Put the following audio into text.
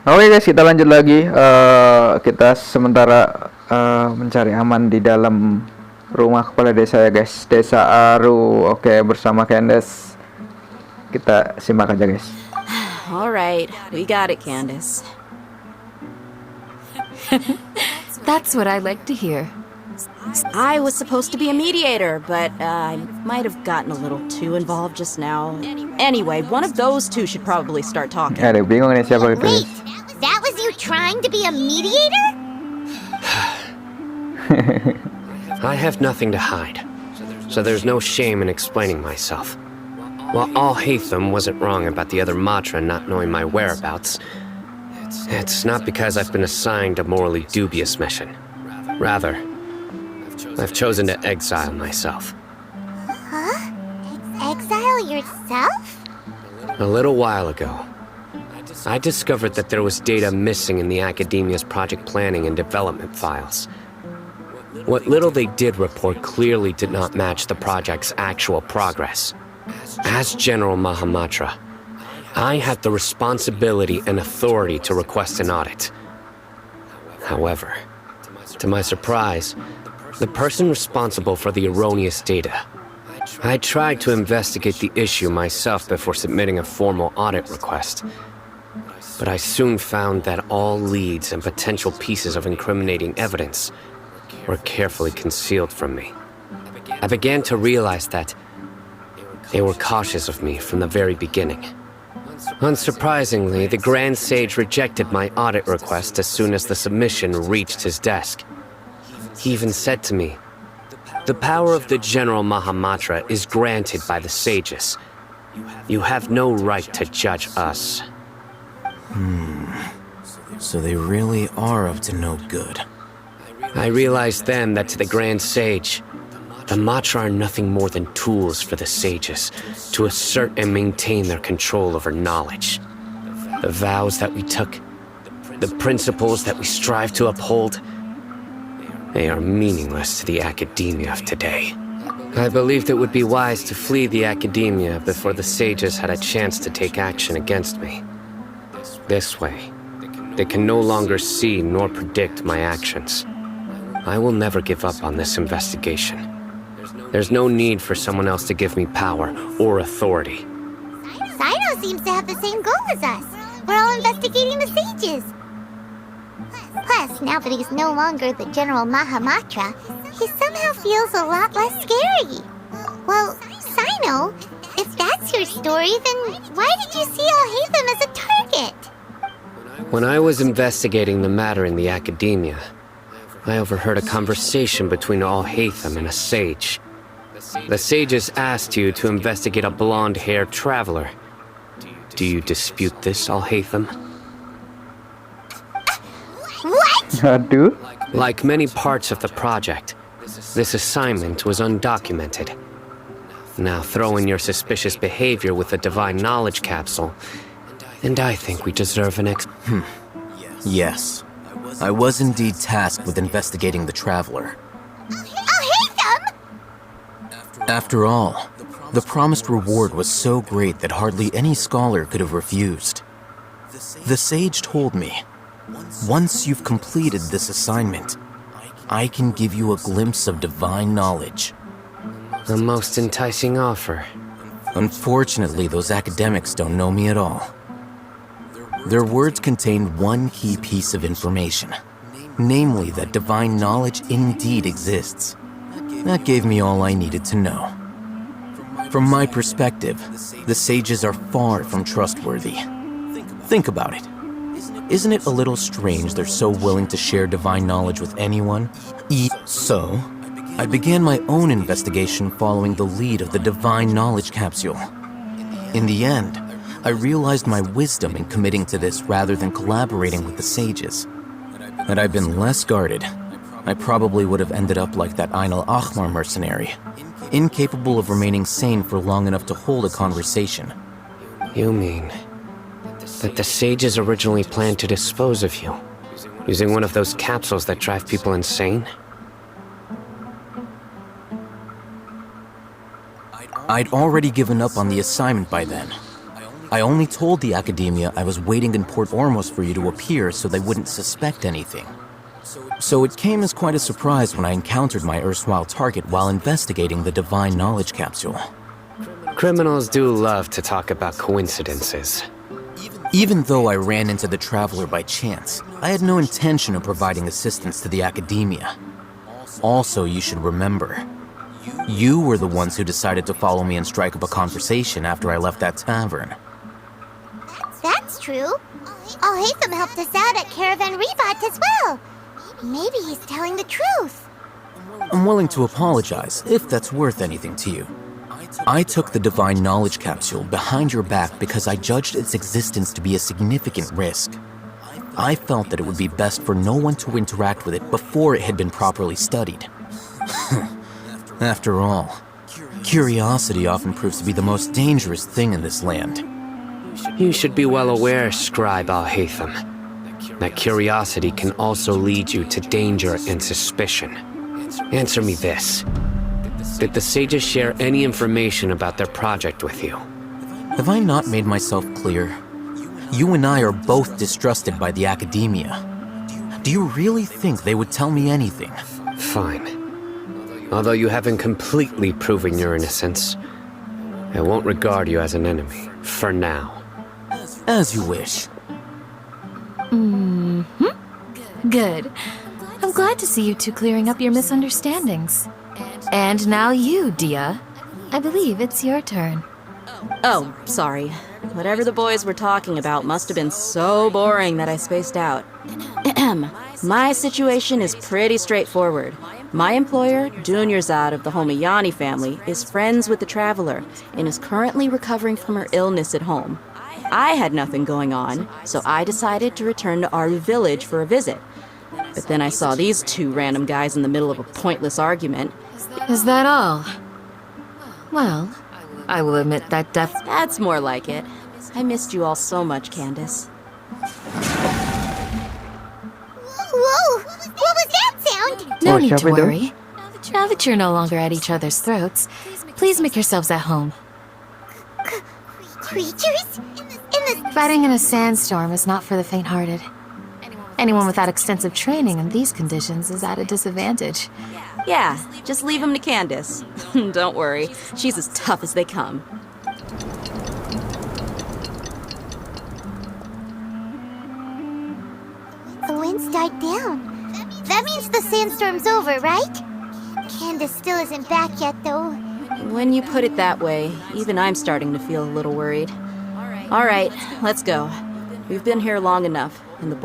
Oke guys, kita lanjut lagi. Kita sementara mencari aman di dalam rumah kepala desa ya guys. Desa Aru. Oke, bersama Candace. Kita simak aja guys. Alright, we got it, Candace. That's what I like to hear. I was supposed to be a mediator, but I might have gotten a little too involved just now. Anyway, one of those two should probably start talking. Aduh, bingung nih siapa itu. Wait, that was you trying to be a mediator? I have nothing to hide, so there's no shame in explaining myself. While Alhaitham wasn't wrong about the other Matra not knowing my whereabouts, it's not because I've been assigned a morally dubious mission. Rather, I've chosen to exile myself. Huh? Exile yourself? A little while ago, I discovered that there was data missing in the Academia's project planning and development files. What little they did report clearly did not match the project's actual progress. As General Mahamatra, I had the responsibility and authority to request an audit. However, to my surprise, the person responsible for the erroneous data. I tried to investigate the issue myself before submitting a formal audit request. But I soon found that all leads and potential pieces of incriminating evidence were carefully concealed from me. I began to realize that they were cautious of me from the very beginning. Unsurprisingly, the Grand Sage rejected my audit request as soon as the submission reached his desk. He even said to me, "The power of the General Mahamatra is granted by the sages. You have no right to judge us." So they really are up to no good. I realized then that to the Grand Sage, the Matra are nothing more than tools for the sages to assert and maintain their control over knowledge. The vows that we took, the principles that we strive to uphold, they are meaningless to the Academia of today. I believed it would be wise to flee the Academia before the sages had a chance to take action against me. This way, they can no longer see nor predict my actions. I will never give up on this investigation. There's no need for someone else to give me power or authority. Cyno seems to have the same goal as us. We're all investigating the sages. Plus, now that he's no longer the General Mahamatra, he somehow feels a lot less scary. Well, Cyno, if that's your story, then why did you see Alhaitham as a target? When I was investigating the matter in the Academia, I overheard a conversation between Alhaitham and a sage. The sages asked you to investigate a blonde-haired traveler. Do you dispute this, Alhaitham? What? Aduh. Like many parts of the project, this assignment was undocumented. Now throw in your suspicious behavior with the Divine Knowledge Capsule, and I think we deserve an Yes. I was indeed tasked with investigating the Traveler. Alhaitham! After all, the promised reward was so great that hardly any scholar could have refused. The sage told me, once you've completed this assignment, I can give you a glimpse of divine knowledge. A most enticing offer. Unfortunately, those academics don't know me at all. Their words contained one key piece of information, namely that divine knowledge indeed exists. That gave me all I needed to know. From my perspective, the sages are far from trustworthy. Think about it. Isn't it a little strange they're so willing to share divine knowledge with anyone? So, I began my own investigation following the lead of the Divine Knowledge Capsule. In the end, I realized my wisdom in committing to this rather than collaborating with the sages. Had I been less guarded, I probably would have ended up like that Ain al-Ahmar mercenary, incapable of remaining sane for long enough to hold a conversation. You mean that the sages originally planned to dispose of you, using one of those capsules that drive people insane? I'd already given up on the assignment by then. I only told the Academia I was waiting in Port Ormos for you to appear so they wouldn't suspect anything. So it came as quite a surprise when I encountered my erstwhile target while investigating the Divine Knowledge Capsule. Criminals do love to talk about coincidences. Even though I ran into the Traveler by chance, I had no intention of providing assistance to the Academia. Also, you should remember, you were the ones who decided to follow me and strike up a conversation after I left that tavern. That's true. Alhaitham helped us out at Caravan Revat as well. Maybe he's telling the truth. I'm willing to apologize, if that's worth anything to you. I took the Divine Knowledge Capsule behind your back because I judged its existence to be a significant risk. I felt that it would be best for no one to interact with it before it had been properly studied. After all, curiosity often proves to be the most dangerous thing in this land. You should be well aware, Scribe Alhaitham, that curiosity can also lead you to danger and suspicion. Answer me this. Did the sages share any information about their project with you? Have I not made myself clear? You and I are both distrusted by the Academia. Do you really think they would tell me anything? Fine. Although you haven't completely proven your innocence, I won't regard you as an enemy, for now. As you wish. Good. I'm glad to see you two clearing up your misunderstandings. And now you, Dehya. I believe it's your turn. Oh, sorry. Whatever the boys were talking about must have been so boring that I spaced out. My situation is pretty straightforward. My employer, Dunyarzad of the Homayani family, is friends with the Traveler and is currently recovering from her illness at home. I had nothing going on, so I decided to return to Aru village for a visit. But then I saw these two random guys in the middle of a pointless argument. Is that all? Well, I will admit that That's more like it. I missed you all so much, Candace. Whoa! What was that sound? No What need shall to we do? worry. Now that you're no longer at each other's throats, please make yourselves at home. Creatures? In the... Fighting in a sandstorm is not for the faint-hearted. Anyone without extensive training in these conditions is at a disadvantage. Yeah, just leave him to Candace. Don't worry, she's as tough as they come. The wind's died down. That means the sandstorm's over, right? Candace still isn't back yet, though. When you put it that way, even I'm starting to feel a little worried. All right, let's go. We've been here long enough, and the